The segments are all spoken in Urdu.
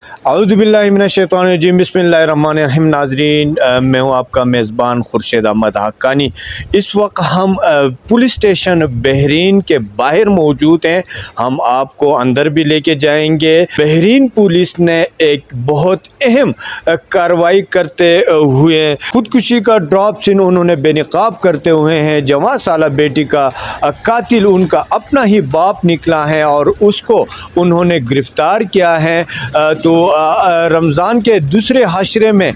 اعوذ باللہ من الشیطان الرجیم بسم اللہ الرحمن الرحیم۔ ناظرین، میں ہوں آپ کا میزبان خورشید احمد حقانی۔ اس وقت ہم پولیس اسٹیشن بحرین کے باہر موجود ہیں۔ ہم آپ کو اندر بھی لے کے جائیں گے۔ بحرین پولیس نے ایک بہت اہم کارروائی کرتے ہوئے خودکشی کا ڈراپ سین انہوں نے بے نقاب کرتے ہوئے ہیں۔ جوان سالہ بیٹی کا قاتل ان کا اپنا ہی باپ نکلا ہے اور اس کو انہوں نے گرفتار کیا ہے۔ تو رمضان کے دوسرے حشرے میں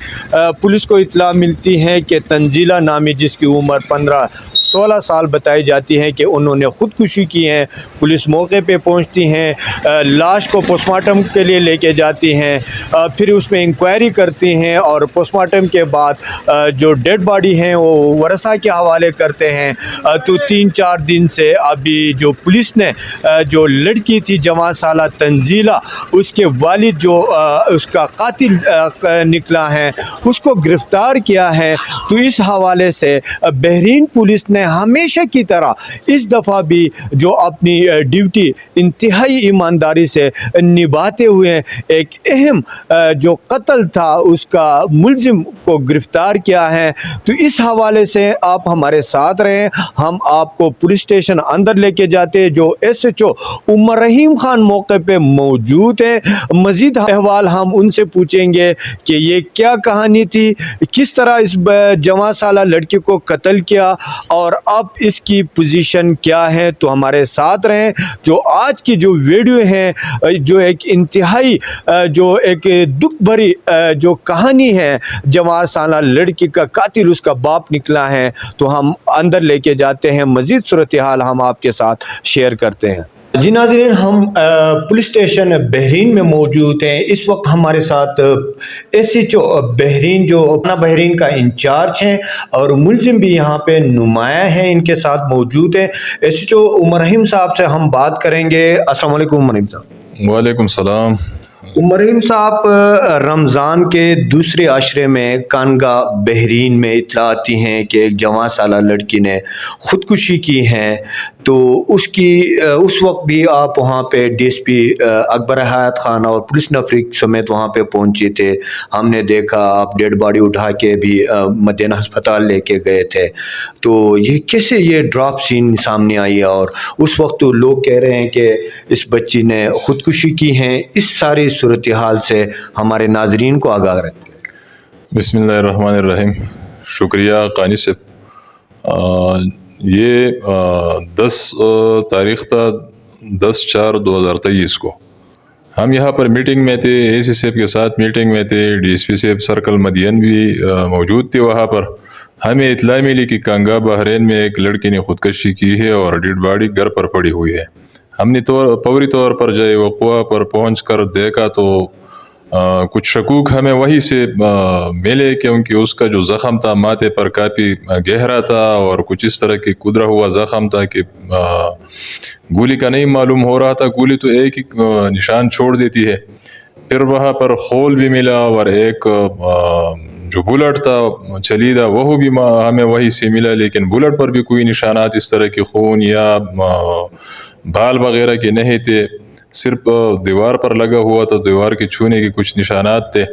پولیس کو اطلاع ملتی ہے کہ تنزیلہ نامی، جس کی عمر 15-16 سال بتائی جاتی ہے، کہ انہوں نے خودکشی کی ہے۔ پولیس موقع پہ پہنچتی ہیں، لاش کو پوسٹ مارٹم کے لیے لے کے جاتی ہیں، پھر اس میں انکوائری کرتی ہیں اور پوسٹ مارٹم کے بعد جو ڈیڈ باڈی ہیں وہ ورثہ کے حوالے کرتے ہیں۔ تو 3-4 دن سے ابھی جو پولیس نے جو لڑکی تھی جوان سالہ تنزیلہ، اس کے والد جو اس کا قاتل نکلا ہے، اس کو گرفتار کیا ہے۔ تو اس حوالے سے بحرین پولیس نے ہمیشہ کی طرح اس دفعہ بھی جو اپنی ڈیوٹی انتہائی ایمانداری سے نبھاتے ہوئے ایک اہم جو قتل تھا اس کا ملزم کو گرفتار کیا ہے۔ تو اس حوالے سے آپ ہمارے ساتھ رہیں، ہم آپ کو پولیس اسٹیشن اندر لے کے جاتے، جو SHO عمر رحیم خان موقع پہ موجود ہے۔ مزید احوال ہم ان سے پوچھیں گے کہ یہ کیا کہانی تھی، کس طرح اس جوان سالہ لڑکی کو قتل کیا اور اب اس کی پوزیشن کیا ہے۔ تو ہمارے ساتھ رہیں۔ جو آج کی جو ویڈیو ہے، جو ایک انتہائی جو ایک دکھ بھری جو کہانی ہے، جوان سالہ لڑکی کا قاتل اس کا باپ نکلا ہے، تو ہم اندر لے کے جاتے ہیں، مزید صورتحال ہم آپ کے ساتھ شیئر کرتے ہیں۔ جی ناظرین، ہم پولیس اسٹیشن بحرین میں موجود ہیں۔ اس وقت ہمارے ساتھ SHO بحرین جو اپنا بحرین کا انچارج ہیں اور ملزم بھی یہاں پہ نمایاں ہیں، ان کے ساتھ موجود ہیں۔ SHO عمر رحیم صاحب سے ہم بات کریں گے۔ السلام علیکم عمر رحیم صاحب۔ وعلیکم السلام۔ عمر رحیم صاحب، رمضان کے دوسرے عشرے میں کانگا بحرین میں اطلاع آتی ہیں کہ ایک جوان سالہ لڑکی نے خودکشی کی ہے۔ تو اس وقت بھی آپ وہاں پہ DSP اکبر حیات خان اور پولیس نفری سمیت وہاں پہ پہنچے تھے۔ ہم نے دیکھا آپ ڈیڈ باڈی اٹھا کے بھی مدینہ ہسپتال لے کے گئے تھے۔ تو یہ کیسے یہ ڈراپ سین سامنے آئی ہے؟ اور اس وقت تو لوگ کہہ رہے ہیں کہ اس بچی نے خودکشی کی ہے۔ اس ساری صورتحال سے ہمارے ناظرین کو آگاہ رکھیں۔ بسم اللہ الرحمن الرحیم۔ شکریہ قانی صاحب۔ یہ 10 تاریخ تھا 10/4/2023 کو ہم یہاں پر میٹنگ میں تھے، AC صاحب کے ساتھ میٹنگ میں تھے، DSP صاحب سرکل مدین بھی موجود تھے وہاں پر۔ ہمیں اطلاع ملی کہ کانگا بحرین میں ایک لڑکی نے خودکشی کی ہے اور ڈیڈ باڈی گھر پر پڑی ہوئی ہے۔ ہم نے فوری طور پر جائے وقوع پر پہنچ کر دیکھا تو کچھ شکوک ہمیں وہی سے ملے، کیونکہ اس کا جو زخم تھا ماتھے پر کافی گہرا تھا اور کچھ اس طرح کی قدرا ہوا زخم تھا کہ گولی کا نہیں معلوم ہو رہا تھا۔ گولی تو ایک ہی نشان چھوڑ دیتی ہے۔ پھر وہاں پر خول بھی ملا اور ایک جو بلٹ تھا چلیدہ وہ بھی ہمیں وہی سے ملا، لیکن بلٹ پر بھی کوئی نشانات اس طرح کی خون یا بال وغیرہ کے نہیں تھے، صرف دیوار پر لگا ہوا تھا، دیوار کے چھونے کے کچھ نشانات تھے۔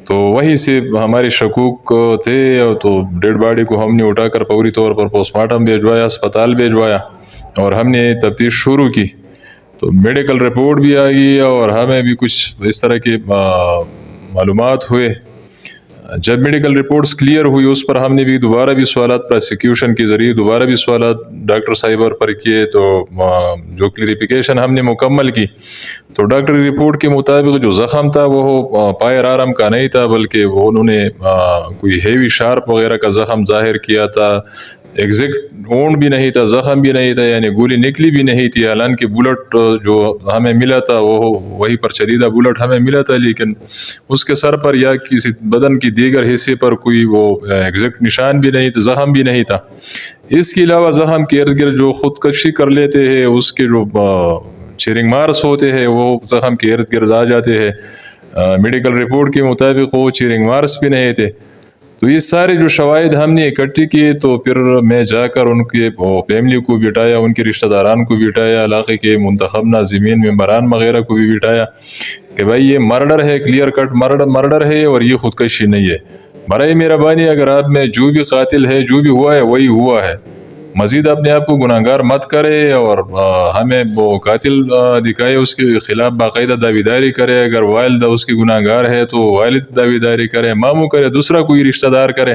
تو وہی سے ہمارے شکوک تھے، تو ڈیڈ باڈی کو ہم نے اٹھا کر فوری طور پر پوسٹ مارٹم بھیجوایا، اسپتال بھیجوایا اور ہم نے تفتیش شروع کی۔ تو میڈیکل رپورٹ بھی آ گئی اور ہمیں بھی کچھ اس طرح کی معلومات ہوئے۔ جب میڈیکل رپورٹس کلیئر ہوئی، اس پر ہم نے بھی دوبارہ بھی سوالات پروسیکیوشن کے ذریعے دوبارہ بھی سوالات ڈاکٹر صاحب پر کیے۔ تو جو کلیریفیکیشن ہم نے مکمل کی تو ڈاکٹری رپورٹ کے مطابق جو زخم تھا وہ فائر آرم کا نہیں تھا، بلکہ وہ انہوں نے کوئی ہیوی شارپ وغیرہ کا زخم ظاہر کیا تھا۔ ایگزیکٹ وونڈ بھی نہیں تھا، زخم بھی نہیں تھا، یعنی گولی نکلی بھی نہیں تھی۔ حالانکہ بلٹ جو ہمیں ملا تھا وہ وہی پر چلیدہ بلٹ ہمیں ملا تھا، لیکن اس کے سر پر یا کسی بدن کی دیگر حصے پر کوئی وہ ایگزیکٹ نشان بھی نہیں تھا، زخم بھی نہیں تھا۔ اس کے علاوہ زخم کے ارد گرد جو خودکشی کر لیتے ہیں اس کے جو چیرنگ مارکس ہوتے ہیں وہ زخم کے ارد گرد آ جاتے ہیں۔ میڈیکل رپورٹ کے مطابق وہ چیرنگ مارکس بھی نہیں تھے۔ تو یہ سارے جو شواہد ہم نے اکٹھے کیے، تو پھر میں جا کر ان کے فیملی کو بٹایا، ان کے رشتہ داران کو بٹایا، علاقے کے منتخب ناظمین ممبران وغیرہ کو بھی بٹایا، کہ بھائی یہ مرڈر ہے، کلیئر کٹ مرڈر ہے اور یہ خودکشی نہیں ہے. برائے مہربانی اگر آپ میں جو بھی قاتل ہے، جو بھی ہوا ہے وہی ہوا ہے، مزید اپنے آپ کو گناہگار مت کرے اور ہمیں وہ قاتل دکھائے، اس کے خلاف باقاعدہ دعویداری کرے. اگر والدہ اس کی گناہگار ہے تو والد دعویداری کرے، ماموں کرے، دوسرا کوئی رشتہ دار کرے.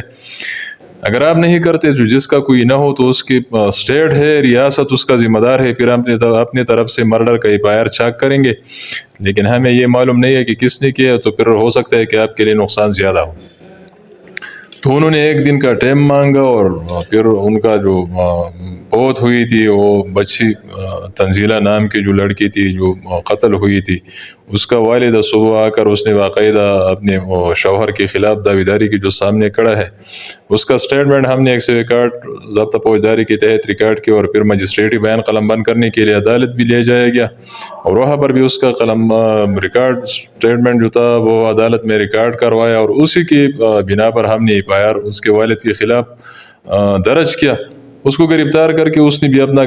اگر آپ نہیں کرتے تو جس کا کوئی نہ ہو تو اس کی اسٹیٹ ہے، ریاست اس کا ذمہ دار ہے، پھر ہم اپنی طرف سے مرڈر کا FIR چاک کریں گے. لیکن ہمیں یہ معلوم نہیں ہے کہ کس نے کیا، تو پھر ہو سکتا ہے کہ آپ کے لیے نقصان زیادہ ہو. تو انہوں نے 1 دن کا ٹائم مانگا اور پھر ان کا جو موت ہوئی تھی، وہ بچی تنزیلہ نام کی جو لڑکی تھی جو قتل ہوئی تھی، اس کا والدہ صبح آ کر اس نے باقاعدہ اپنے شوہر کے خلاف دعویداری کی جو سامنے کڑا ہے، اس کا سٹیٹمنٹ ہم نے 161 ضابطہ فوجداری کے تحت ریکارڈ کیا اور پھر مجسٹریٹی بیان قلم بند کرنے کے لیے عدالت بھی لے جایا گیا. اور وہاں پر بھی اس کا قلم ریکارڈ سٹیٹمنٹ جو تھا وہ عدالت میں ریکارڈ کروایا اور اسی کی بنا پر ہم نے FIR اس کے والد کے خلاف درج کیا. اس کو گرفتار کر کے اس نے بھی اپنا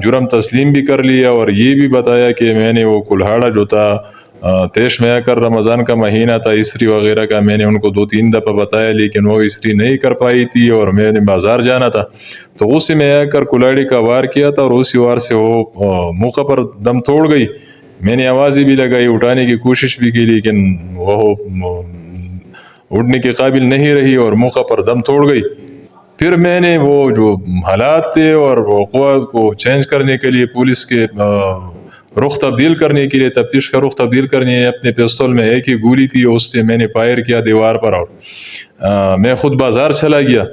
جرم تسلیم بھی کر لیا اور یہ بھی بتایا کہ میں نے وہ کلہاڑا جو تھا تیش میں آ کر رمضان کا مہینہ تھا، استری وغیرہ کا، میں نے ان کو 2-3 دفعہ بتایا لیکن وہ استری نہیں کر پائی تھی اور میں نے بازار جانا تھا، تو اسی میں آ کر کلاڑی کا وار کیا تھا اور اسی وار سے وہ موقع پر دم توڑ گئی. میں نے آوازیں بھی لگائی، اٹھانے کی کوشش بھی کی لیکن وہ اٹھنے کے قابل نہیں رہی اور موقع پر دم توڑ گئی. پھر میں نے وہ جو حالات تھے اور وقوع کو چینج کرنے کے لیے، پولیس کے رخ تبدیل کرنے کے لیے، تفتیش کا رخ تبدیل کرنے، اپنے پستول میں ایک ہی گولی تھی، اس سے میں نے فائر کیا دیوار پر اور میں خود بازار چلا گیا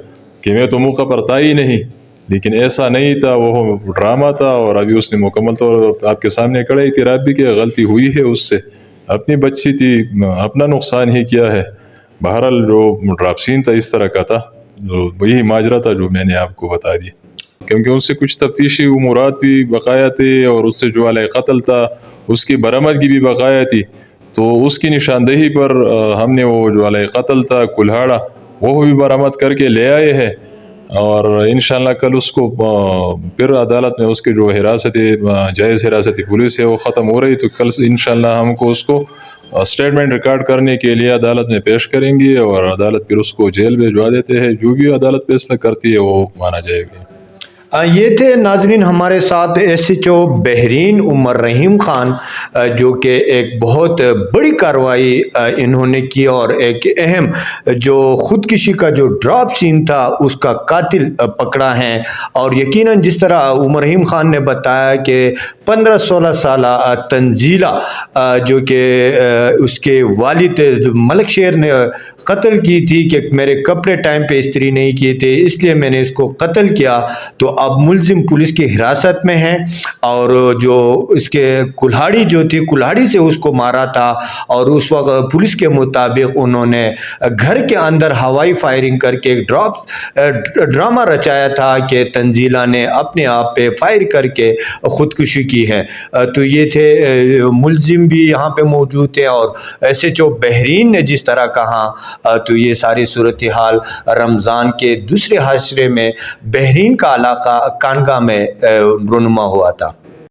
کہ میں تو موقع پر تھا ہی نہیں. لیکن ایسا نہیں تھا، وہ ڈرامہ تھا اور ابھی اس نے مکمل طور پر آپ کے سامنے کھڑا اعتراف بھی کیا، غلطی ہوئی ہے اس سے، اپنی بچی تھی، اپنا نقصان ہی کیا ہے. بہرحال جو ڈراپ سین تھا اس طرح کا تھا، وہی ماجرا تھا جو میں نے آپ کو بتا دی. کیونکہ ان سے کچھ تفتیشی امورات بھی بقایا تھے اور اس سے جو علیہ قتل تھا اس کی برآمدگی بھی بقایا تھی، تو اس کی نشاندہی پر ہم نے وہ جو علیہ قتل تھا کلہاڑا وہ بھی برآمد کر کے لے آئے ہیں اور انشاءاللہ کل اس کو پھر عدالت میں اس کے جو جائز حراست پولیس ہے وہ ختم ہو رہی، تو کل سے انشاءاللہ ہم کو اس کو سٹیٹمنٹ ریکارڈ کرنے کے لیے عدالت میں پیش کریں گے اور عدالت پھر اس کو جیل بھجوا دیتے ہیں. جو بھی عدالت فیصلہ کرتی ہے وہ مانا جائے گا. یہ تھے ناظرین ہمارے ساتھ SHO بحرین عمر رحیم خان، جو کہ ایک بہت بڑی کارروائی انہوں نے کی اور ایک اہم جو خودکشی کا جو ڈراپ سین تھا اس کا قاتل پکڑا ہے. اور یقیناً جس طرح عمر رحیم خان نے بتایا کہ 15-16 سالہ تنزیلہ جو کہ اس کے والد ملک شیر نے قتل کی تھی کہ میرے کپڑے ٹائم پہ استری نہیں کیے تھے اس لیے میں نے اس کو قتل کیا، تو اب ملزم پولیس کی حراست میں ہیں اور جو اس کے کلہاڑی جو تھی، کلہاڑی سے اس کو مارا تھا اور اس وقت پولیس کے مطابق انہوں نے گھر کے اندر ہوائی فائرنگ کر کے ڈرامہ رچایا تھا کہ تنزیلہ نے اپنے آپ پہ فائر کر کے خودکشی کی ہے. تو یہ تھے ملزم بھی یہاں پہ موجود تھے اور SHO بحرین نے جس طرح کہا، تو یہ ساری صورتحال رمضان کے دوسرے حاشرے میں بحرین کا علاقہ کانگا میں رونما ہوا تھا.